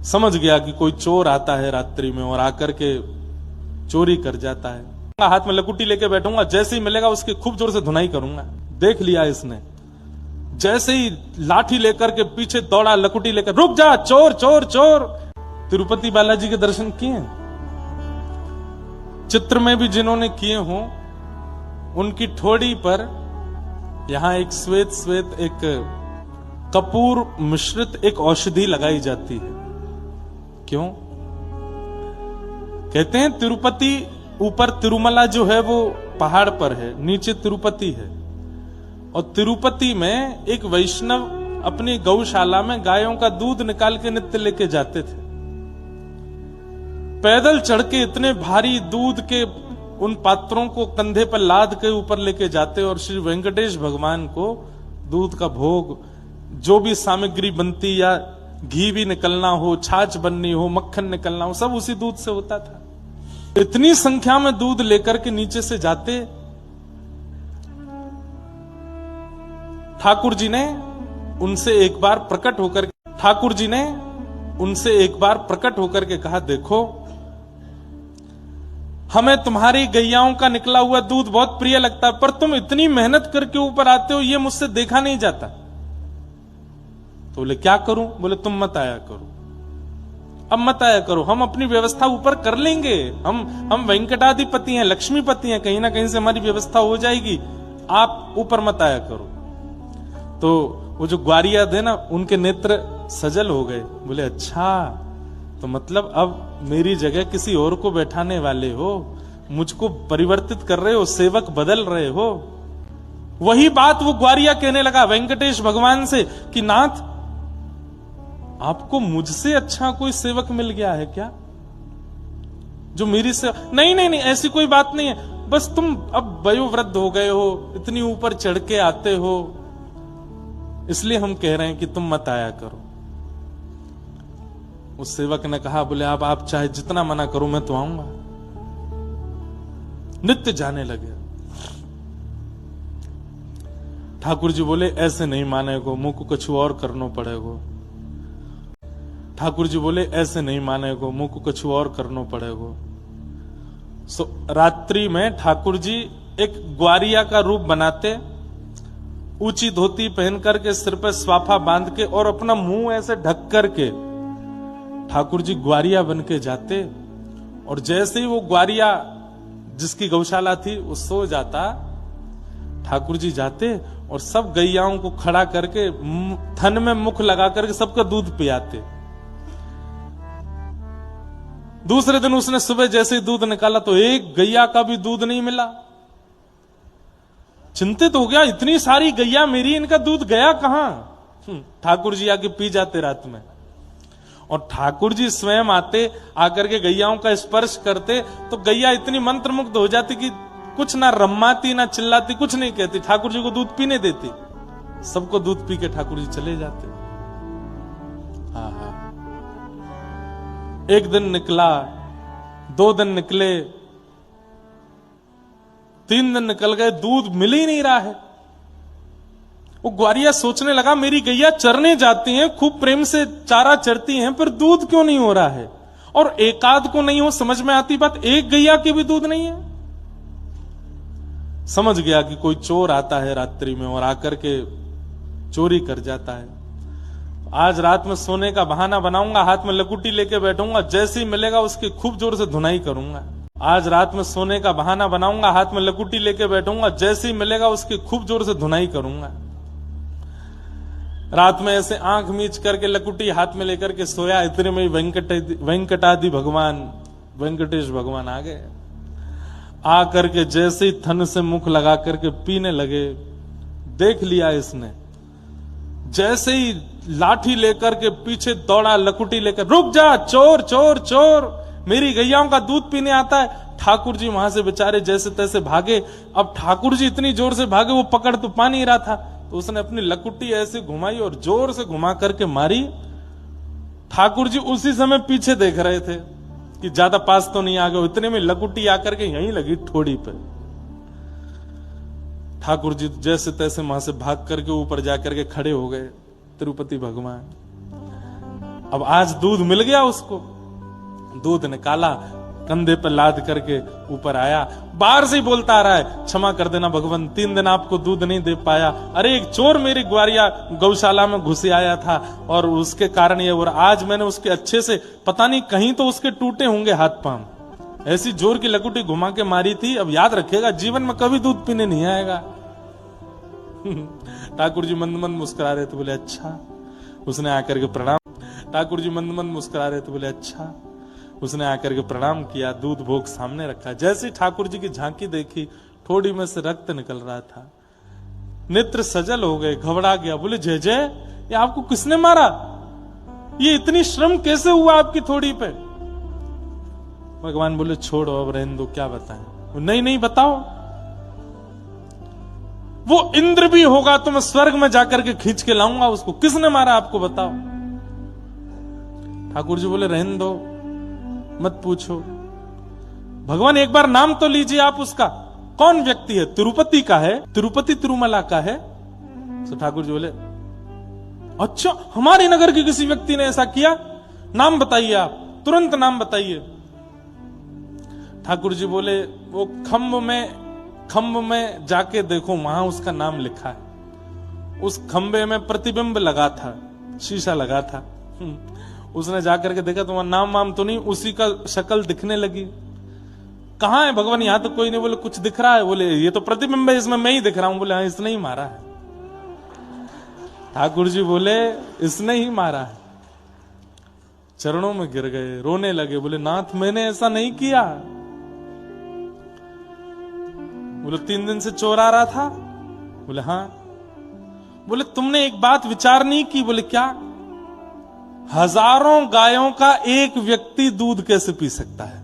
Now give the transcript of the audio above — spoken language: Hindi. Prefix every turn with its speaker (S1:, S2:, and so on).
S1: समझ गया कि कोई चोर आता है रात्रि में और आकर के चोरी कर जाता है। हाथ में लकुटी लेके बैठूंगा, जैसे ही मिलेगा उसकी खूब जोर से धुनाई करूंगा। देख लिया इसने, जैसे ही लाठी लेकर के पीछे दौड़ा, लकुटी लेकर, रुक जा चोर चोर चोर। तिरुपति बालाजी के दर्शन किए, चित्र में भी जिन्होंने किए हों, उनकी ठोड़ी पर यहां एक श्वेत श्वेत एक कपूर मिश्रित एक औषधि लगाई जाती है। क्यों? कहते हैं तिरुपति, ऊपर तिरुमला जो है वो पहाड़ पर है, नीचे तिरुपति है। और तिरुपति में एक वैष्णव अपनी गौशाला में गायों का दूध निकाल के नित्य लेके जाते थे। पैदल चढ़ के इतने भारी दूध के उन पात्रों को कंधे पर लाद के ऊपर लेके जाते और श्री वेंकटेश भगवान को दूध का भोग, जो भी सामग्री बनती, या घी भी निकलना हो, छाछ बननी हो, मक्खन निकलना हो, सब उसी दूध से होता था। इतनी संख्या में दूध लेकर के नीचे से जाते। ठाकुर जी ने उनसे एक बार प्रकट होकर के कहा, देखो हमें तुम्हारी गैयाओं का निकला हुआ दूध बहुत प्रिय लगता है, पर तुम इतनी मेहनत करके ऊपर आते हो, ये मुझसे देखा नहीं जाता। तो बोले क्या करूं? बोले तुम मत आया करो, अब मत आया करो, हम अपनी व्यवस्था ऊपर कर लेंगे। हम वेंकटाधिपति हैं, लक्ष्मीपति हैं, कहीं ना कहीं से हमारी व्यवस्था हो जाएगी, आप ऊपर मत आया करो। तो वो जो ग्वारिया थे ना, उनके नेत्र सजल हो गए। बोले अच्छा, तो मतलब अब मेरी जगह किसी और को बैठाने वाले हो, मुझको परिवर्तित कर रहे हो, सेवक बदल रहे हो। वही बात वो ग्वारिया कहने लगा वेंकटेश भगवान से कि नाथ, आपको मुझसे अच्छा कोई सेवक मिल गया है क्या, जो मेरी से? नहीं नहीं नहीं, ऐसी कोई बात नहीं है, बस तुम अब वयोवृद्ध हो गए हो, इतनी ऊपर चढ़ के आते हो, इसलिए हम कह रहे हैं कि तुम मत आया करो। उस सेवक ने कहा, बोले आप चाहे जितना मना करो, मैं तो आऊंगा। नित्य जाने लगे। ठाकुर जी बोले ऐसे नहीं मानेगो, मुंह को कुछ और करना पड़ेगा। ठाकुर जी बोले ऐसे नहीं मानेगो, मुंह को कुछ और करना पड़ेगा। रात्रि में ठाकुर जी एक ग्वारिया का रूप बनाते, ऊंची धोती पहन करके, सिर पर स्वाफा बांध के और अपना मुंह ऐसे ढक करके ठाकुर जी ग्वारिया बन के जाते। और जैसे ही वो ग्वारिया जिसकी गौशाला थी वो सो जाता, ठाकुर जी जाते और सब गैयाओं को खड़ा करके थन में मुख लगा करके सबका दूध पियाते। दूसरे दिन उसने सुबह जैसे ही दूध निकाला तो एक गैया का भी दूध नहीं मिला। चिंतित हो गया, इतनी सारी गैया मेरी, इनका दूध गया कहां? ठाकुर जी आके पी जाते रात में। और ठाकुर जी स्वयं आते, आकर के गैयाओं का स्पर्श करते तो गैया इतनी मंत्रमुग्ध हो जाती कि कुछ ना रम्माती ना चिल्लाती, कुछ नहीं कहती, ठाकुर जी को दूध पीने देती। सबको दूध पी के ठाकुर जी चले जाते। एक दिन निकला, 2 दिन निकले, 3 दिन निकल गए, दूध मिल ही नहीं रहा है। वो ग्वारिया सोचने लगा, मेरी गैया चरने जाती हैं, खूब प्रेम से चारा चरती हैं, पर दूध क्यों नहीं हो रहा है? और एकाध को नहीं हो, समझ में आती बात, एक गैया की भी दूध नहीं है। समझ गया कि कोई चोर आता है रात्रि में और आकर के चोरी कर जाता है। आज रात में सोने का बहाना बनाऊंगा, हाथ में लकुटी लेके बैठूंगा, जैसे ही मिलेगा उसकी खूब जोर से धुनाई करूंगा। आज रात में सोने का बहाना बनाऊंगा, हाथ में लकुटी लेके बैठूंगा, जैसे ही मिलेगा उसकी खूब जोर से धुनाई करूंगा। रात में ऐसे आंख मीच करके लकुटी हाथ में लेकर के सोया, इतने में वेंकटादि भगवान, वेंकटेश भगवान आ गए। आकर के जैसे ही थन से मुख लगा करके पीने लगे। देख लिया इसने, जैसे ही लाठी लेकर के पीछे दौड़ा, लकुटी लेकर, रुक जा चोर चोर चोर, मेरी गैयाओं का दूध पीने आता है। ठाकुर जी वहां से बेचारे जैसे तैसे भागे। अब ठाकुर जी इतनी जोर से भागे, वो पकड़ तो पा नहीं रहा था, तो उसने अपनी लकुटी ऐसे घुमाई और जोर से घुमा करके मारी। ठाकुर जी उसी समय पीछे देख रहे थे कि ज्यादा पास तो नहीं आ गए। इतने में लकुटी आकर के यहीं लगी ठोड़ी पे। ठाकुर जी जैसे तैसे वहां से भाग करके ऊपर जाकर के खड़े हो गए तिरुपति भगवान। अब आज दूध मिल गया उसको, दूध निकाला, कंधे पर लाद करके ऊपर आया, बाहर से ही बोलता आ रहा है, क्षमा कर देना भगवान, 3 दिन आपको दूध नहीं दे पाया। अरे एक चोर मेरी ग्वारिया गौशाला में घुसे आया था और उसके कारण ये, और आज मैंने उसके अच्छे से, पता नहीं कहीं तो उसके टूटे होंगे हाथ पांव, ऐसी जोर की लकुटी घुमा के मारी थी। अब याद रखेगा, जीवन में कभी दूध पीने नहीं आएगा। ठाकुर जी मंद मंद मुस्कुरा रहे थे, बोले अच्छा। उसने आकर के प्रणाम, ठाकुर जी मंद मंद मुस्कुरा रहे थे, बोले अच्छा। उसने आकर के प्रणाम किया, दूध भोग सामने रखा। जैसे ठाकुर जी की झांकी देखी, ठोड़ी में से रक्त निकल रहा था, नेत्र सजल हो गए, घबरा गया। बोले जय जय, ये आपको किसने मारा? ये इतनी श्रम कैसे हुआ आपकी थोड़ी पे? भगवान बोले छोड़ो, अब रहने दो, क्या बताएं? नहीं नहीं बताओ। वो इंद्र भी होगा तो मैं स्वर्ग में जाकर के खींच के लाऊंगा उसको। किसने मारा आपको, बताओ। ठाकुर जी बोले रहने दो, मत पूछो। भगवान एक बार नाम तो लीजिए आप उसका, कौन व्यक्ति है? तिरुपति का है, तिरुपति तिरुमला का है। तो ठाकुर जी बोले अच्छा, हमारे नगर के किसी व्यक्ति ने ऐसा किया? नाम बताइए आप, तुरंत नाम बताइए। ठाकुर जी बोले वो खम्भ में जाके देखो, वहां उसका नाम लिखा है। उस खंबे में प्रतिबिंब लगा था, शीशा लगा था। उसने जाकर के देखा तो वहां नाम वाम तो नहीं, उसी का शक्ल दिखने लगी। कहां है भगवान? यहां तो कोई नहीं। बोले कुछ दिख रहा है? बोले ये तो प्रतिबिंब है, इसमें मैं ही दिख रहा हूं। बोले हाँ, इसने ही मारा है। ठाकुर जी बोले इसने ही मारा है। चरणों में गिर गए, रोने लगे। बोले नाथ मैंने ऐसा नहीं किया। बोले 3 दिन से चोर आ रहा था? बोले हाँ। बोले तुमने एक बात विचार नहीं की? बोले क्या? हजारों गायों का एक व्यक्ति दूध कैसे पी सकता है?